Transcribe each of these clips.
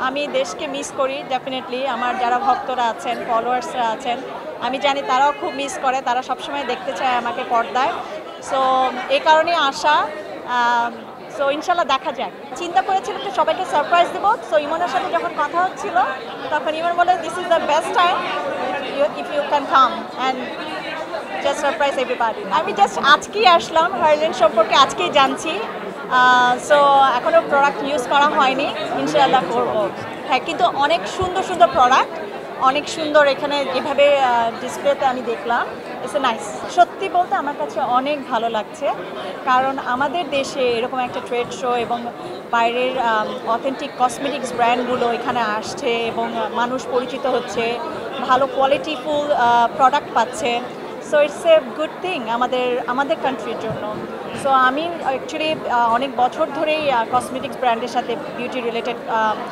আমি দেশকে মিস করি ডেফিনেটলি। আমার যারা ভক্তরা আছেন, ফলোয়ার্সরা আছেন, আমি জানি তারাও খুব মিস করে। তারা সবসময় দেখতে চায় আমাকে পর্দায়। সো এই কারণেই আসা। সো ইনশাল্লাহ দেখা যাক। চিন্তা করেছিলাম যে সবাইকে সারপ্রাইজ দেবো। সো ইমনের সাথে যখন কথা হচ্ছিল তখন ইমন বলে this is the best time if you can come and just surprise everybody. আমি জাস্ট আজকেই আসলাম, হার্লেন সম্পর্কে আজকেই জানছি। সো এখনও প্রোডাক্ট ইউজ করা হয়নি, ইনশাআল্লাহ করব। হ্যাঁ, কিন্তু অনেক সুন্দর সুন্দর প্রোডাক্ট, অনেক সুন্দর এখানে যেভাবে ডিসপ্লেতে আমি দেখলাম, ইটস এ নাইস। সত্যি বলতে আমার কাছে অনেক ভালো লাগছে, কারণ আমাদের দেশে এরকম একটা ট্রেড শো এবং বাইরের অথেন্টিক কসমেটিক্স ব্র্যান্ডগুলো এখানে আসছে এবং মানুষ পরিচিত হচ্ছে, ভালো কোয়ালিটিফুল প্রোডাক্ট পাচ্ছে। So it's a good thing আমাদের কান্ট্রির জন্য। সো আমি অ্যাকচুয়ালি অনেক বছর ধরেই কসমেটিক্স ব্র্যান্ডের সাথে বিউটি রিলেটেড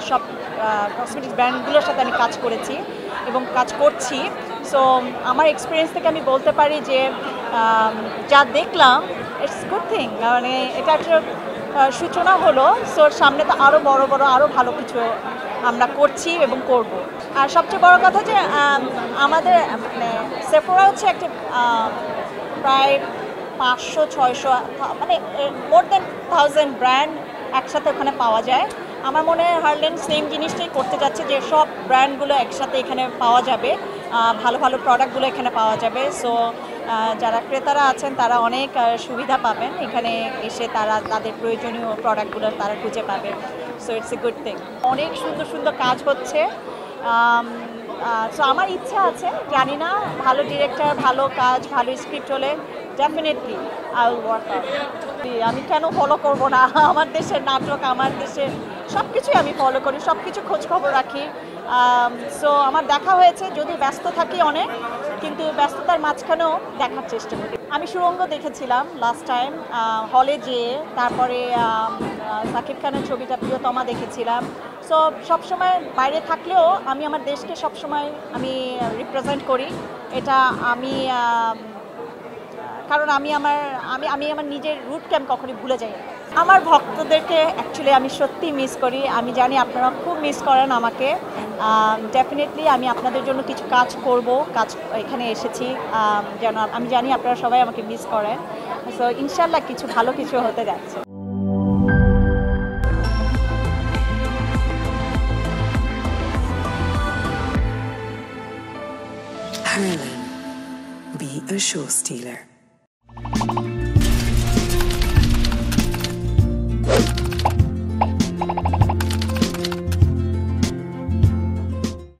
সব কসমেটিক্স ব্র্যান্ডগুলোর সাথে আমি কাজ করেছি এবং কাজ করছি। সো আমার এক্সপিরিয়েন্স থেকে আমি বলতে পারি যে যা দেখলাম ইটস গুড থিং। মানে এটা একটা সূচনা হলো। সো সামনে তো আরও বড় বড় আরও ভালো কিছু আমরা করছি এবং করব। আর সবচেয়ে বড় কথা যে আমাদের মানে সেফোরা হচ্ছে একটা প্রায় 500-600 মানে মোর দেন 1000 ব্র্যান্ড একসাথে ওখানে পাওয়া যায়। আমার মনে হয় হার্লেন সেম জিনিসটাই করতে যাচ্ছে, যে সব ব্র্যান্ডগুলো একসাথে এখানে পাওয়া যাবে, ভালো ভালো প্রোডাক্টগুলো এখানে পাওয়া যাবে। সো যারা ক্রেতারা আছেন তারা অনেক সুবিধা পাবেন এখানে এসে, তারা তাদের প্রয়োজনীয় প্রোডাক্টগুলো তারা খুঁজে পাবে। So it's a good thing. অনেক সুন্দর সুন্দর কাজ হচ্ছে। সো আমার ইচ্ছা আছে, জানি না, ভালো ডিরেক্টর, ভালো কাজ, ভালো স্ক্রিপ্ট হলে definitely I will work out. আমি কেন ফলো করবো না? আমার দেশের নাটক, আমার দেশের সব কিছুই আমি ফলো করি, সব কিছু খোঁজখবর রাখি। সো আমার দেখা হয়েছে, যদি ব্যস্ত থাকি অনেক, কিন্তু ব্যস্ততার মাঝখানেও দেখার চেষ্টা করি। আমি সুরঙ্গ দেখেছিলাম লাস্ট টাইম হলে যেয়ে, তারপরে সাকিব খানের ছবিটা প্রিয়তমা দেখেছিলাম। সো সবসময় বাইরে থাকলেও আমি আমার দেশকে সবসময় আমি রিপ্রেজেন্ট করি। এটা আমি কারণ আমি আমার নিজের রুটকে আমি কখনোই ভুলে যাই না। আমার ভক্তদেরকে অ্যাকচুয়ালি আমি সত্যিই মিস করি। আমি জানি আপনারা খুব মিস করেন আমাকে। ডেফিনেটলি আমি আপনাদের জন্য কিছু কাজ করব, এখানে এসেছি যেন আমি জানি আপনারা সবাই আমাকে মিস করেন। সো ইনশাল্লাহ কিছু ভালো কিছু হতে যাচ্ছে। Harlan, be a show stealer.